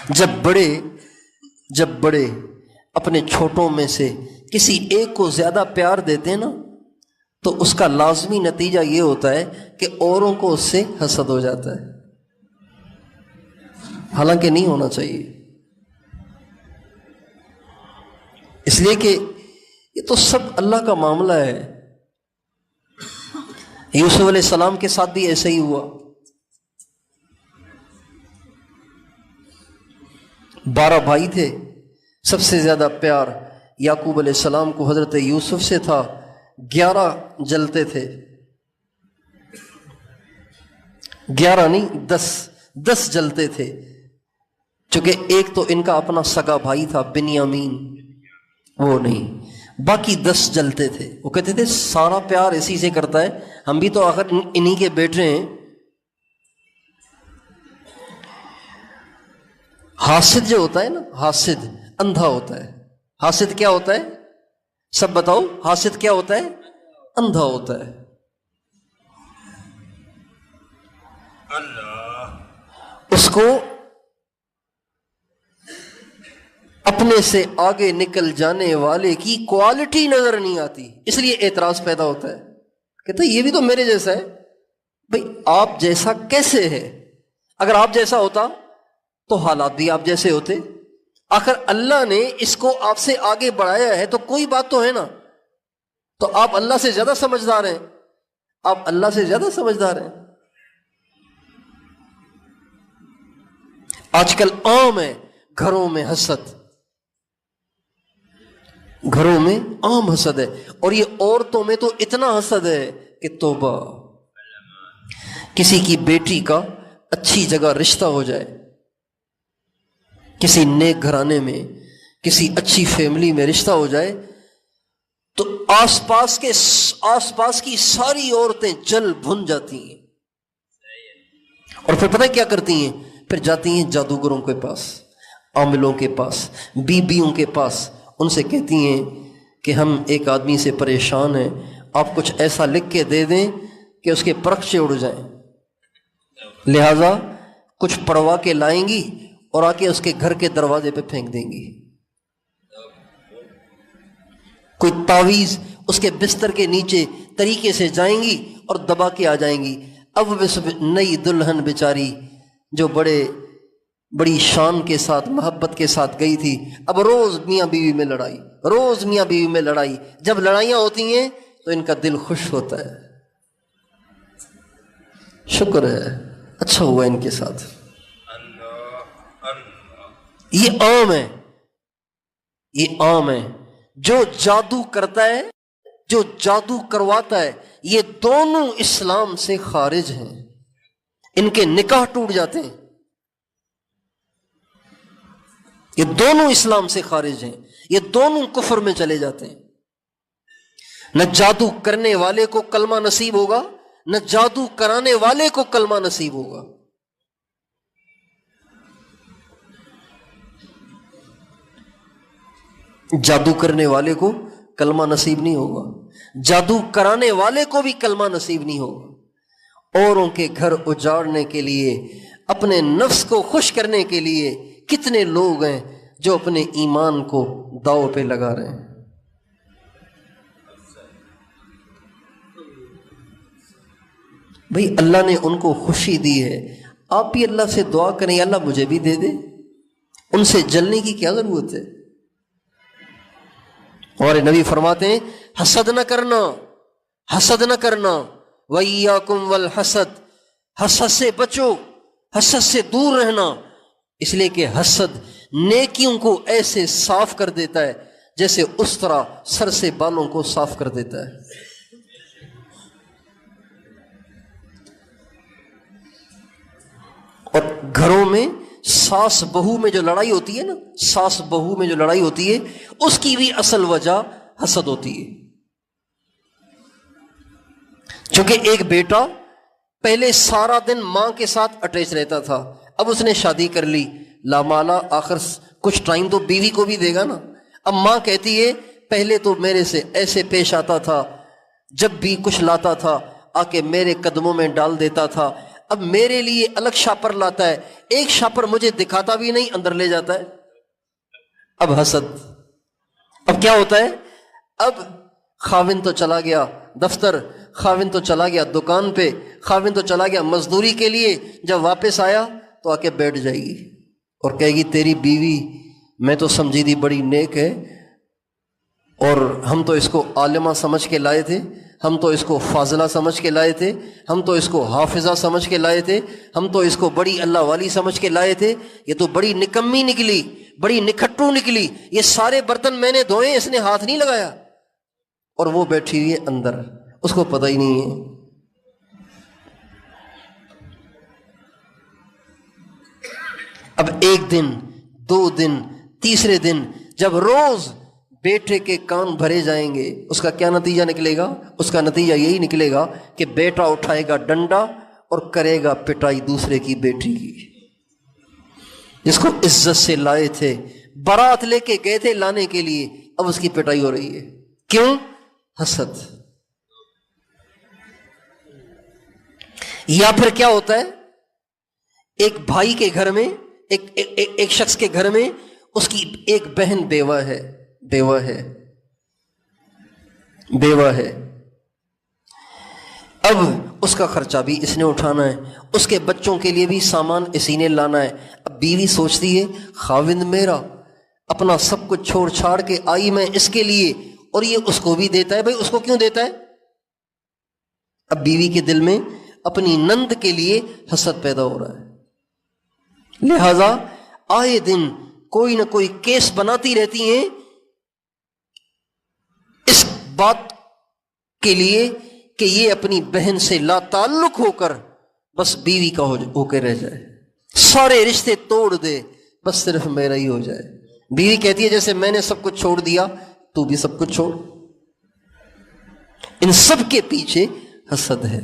جب بڑے اپنے چھوٹوں میں سے کسی ایک کو زیادہ پیار دیتے ہیں نا تو اس کا لازمی نتیجہ یہ ہوتا ہے کہ اوروں کو اس سے حسد ہو جاتا ہے، حالانکہ نہیں ہونا چاہیے۔ اس لیے کہ یہ تو سب اللہ کا معاملہ ہے۔ یوسف علیہ السلام کے ساتھ بھی ایسا ہی ہوا۔ 12 بھائی تھے، سب سے زیادہ پیار یعقوب علیہ السلام کو حضرت یوسف سے تھا، 11 جلتے تھے، 11 نہیں 10 جلتے تھے، چونکہ ایک تو ان کا اپنا سگا بھائی تھا بنیامین، وہ نہیں، باقی 10 جلتے تھے۔ وہ کہتے تھے سارا پیار اسی سے کرتا ہے، ہم بھی تو آخر انہی کے بیٹے ہیں۔ حاسد جو ہوتا ہے نا، حاسد اندھا ہوتا ہے۔ حاسد کیا ہوتا ہے؟ سب بتاؤ، حاسد کیا ہوتا ہے؟ اندھا ہوتا ہے۔ اس کو اپنے سے آگے نکل جانے والے کی کوالٹی نظر نہیں آتی، اس لیے اعتراض پیدا ہوتا ہے، کہتا ہے یہ بھی تو میرے جیسا ہے۔ بھئی آپ جیسا کیسے ہے؟ اگر آپ جیسا ہوتا تو حالات بھی آپ جیسے ہوتے۔ آخر اللہ نے اس کو آپ سے آگے بڑھایا ہے تو کوئی بات تو ہے نا، تو آپ اللہ سے زیادہ سمجھدار ہیں، آپ اللہ سے زیادہ سمجھدار ہیں۔ آج کل عام ہے گھروں میں حسد، گھروں میں عام حسد ہے، اور یہ عورتوں میں تو اتنا حسد ہے کہ توبہ۔ کسی کی بیٹی کا اچھی جگہ رشتہ ہو جائے، کسی نیک گھرانے میں، کسی اچھی فیملی میں رشتہ ہو جائے تو آس پاس کی ساری عورتیں جل بھن جاتی ہیں، اور پھر پتہ کیا کرتی ہیں؟ پھر جاتی ہیں جادوگروں کے پاس، عاملوں کے پاس، بیویوں کے پاس، ان سے کہتی ہیں کہ ہم ایک آدمی سے پریشان ہیں، آپ کچھ ایسا لکھ کے دے دیں کہ اس کے پرخچے اڑ جائیں، لہذا کچھ پڑوا کے لائیں گی اور آ کے اس کے گھر کے دروازے پہ پھینک دیں گی، کوئی تعویذ اس کے بستر کے نیچے طریقے سے جائیں گی اور دبا کے آ جائیں گی۔ اب نئی دلہن بیچاری جو بڑی شان کے ساتھ، محبت کے ساتھ گئی تھی، اب روز میاں بیوی میں لڑائی، روز میاں بیوی میں لڑائی۔ جب لڑائیاں ہوتی ہیں تو ان کا دل خوش ہوتا ہے، شکر ہے اچھا ہوا ان کے ساتھ۔ یہ عام ہے، یہ عام ہے۔ جو جادو کرتا ہے، جو جادو کرواتا ہے، یہ دونوں اسلام سے خارج ہیں، ان کے نکاح ٹوٹ جاتے ہیں، یہ دونوں اسلام سے خارج ہیں، یہ دونوں کفر میں چلے جاتے ہیں۔ نہ جادو کرنے والے کو کلمہ نصیب ہوگا، نہ جادو کرانے والے کو کلمہ نصیب ہوگا۔ جادو کرنے والے کو کلمہ نصیب نہیں ہوگا، جادو کرانے والے کو بھی کلمہ نصیب نہیں ہوگا۔ اوروں کے گھر اجاڑنے کے لیے، اپنے نفس کو خوش کرنے کے لیے کتنے لوگ ہیں جو اپنے ایمان کو داؤ پہ لگا رہے ہیں۔ بھئی اللہ نے ان کو خوشی دی ہے، آپ بھی اللہ سے دعا کریں اللہ مجھے بھی دے دے، ان سے جلنے کی کیا ضرورت ہے؟ اور نبی فرماتے ہیں حسد نہ کرنا، حسد نہ کرنا، وَإِيَّاكُمْ وَالْحَسَدْ، حسد سے بچو، حسد سے دور رہنا، اس لیے کہ حسد نیکیوں کو ایسے صاف کر دیتا ہے جیسے اس طرح سر سے بالوں کو صاف کر دیتا ہے۔ اور گھروں میں ساس بہو میں جو لڑائی ہوتی ہے نا، ساس بہو میں جو لڑائی ہوتی ہے اس کی بھی اصل وجہ حسد ہوتی ہے۔ چونکہ ایک بیٹا پہلے سارا دن ماں کے ساتھ اٹیچ رہتا تھا، اب اس نے شادی کر لی، لامالا آخر کچھ ٹائم تو بیوی کو بھی دے گا نا۔ اب ماں کہتی ہے پہلے تو میرے سے ایسے پیش آتا تھا، جب بھی کچھ لاتا تھا آ کے میرے قدموں میں ڈال دیتا تھا، اب میرے لیے الگ شاپر لاتا ہے، ایک شاپر مجھے دکھاتا بھی نہیں، اندر لے جاتا ہے۔ اب حسد، اب کیا ہوتا ہے؟ اب خاوند تو چلا گیا دفتر، خاوند تو چلا گیا دکان پہ، خاوند تو چلا گیا مزدوری کے لیے، جب واپس آیا تو آ کے بیٹھ جائے گی اور کہے گی تیری بیوی میں تو سمجھی تھی بڑی نیک ہے، اور ہم تو اس کو عالمہ سمجھ کے لائے تھے، ہم تو اس کو فاضلہ سمجھ کے لائے تھے، ہم تو اس کو حافظہ سمجھ کے لائے تھے، ہم تو اس کو بڑی اللہ والی سمجھ کے لائے تھے، یہ تو بڑی نکمی نکلی، بڑی نکھٹو نکلی، یہ سارے برتن میں نے دھوئے، اس نے ہاتھ نہیں لگایا، اور وہ بیٹھی ہوئی ہے اندر، اس کو پتہ ہی نہیں ہے۔ اب ایک دن، دو دن، تیسرے دن جب روز بیٹے کے کان بھرے جائیں گے، اس کا کیا نتیجہ نکلے گا؟ اس کا نتیجہ یہی نکلے گا کہ بیٹا اٹھائے گا ڈنڈا اور کرے گا پٹائی دوسرے کی بیٹی کی، جس کو عزت سے لائے تھے، بارات لے کے گئے تھے لانے کے لیے، اب اس کی پٹائی ہو رہی ہے۔ کیوں؟ حسد۔ یا پھر کیا ہوتا ہے؟ ایک بھائی کے گھر میں، ایک شخص کے گھر میں اس کی ایک بہن بیوہ ہے، اب اس کا خرچہ بھی اس نے اٹھانا ہے، اس کے بچوں کے لیے بھی سامان اسی نے لانا ہے۔ اب بیوی سوچتی ہے خاوند میرا اپنا سب کچھ چھوڑ چھاڑ کے آئی میں اس کے لیے، اور یہ اس کو بھی دیتا ہے، بھائی اس کو کیوں دیتا ہے؟ اب بیوی کے دل میں اپنی نند کے لیے حسد پیدا ہو رہا ہے، لہذا آئے دن کوئی نہ کوئی کیس بناتی رہتی ہیں اس بات کے لیے کہ یہ اپنی بہن سے لا تعلق ہو کر بس بیوی کا ہو کے رہ جائے، سارے رشتے توڑ دے، بس صرف میرا ہی ہو جائے۔ بیوی کہتی ہے جیسے میں نے سب کچھ چھوڑ دیا تو بھی سب کچھ چھوڑ۔ ان سب کے پیچھے حسد ہے۔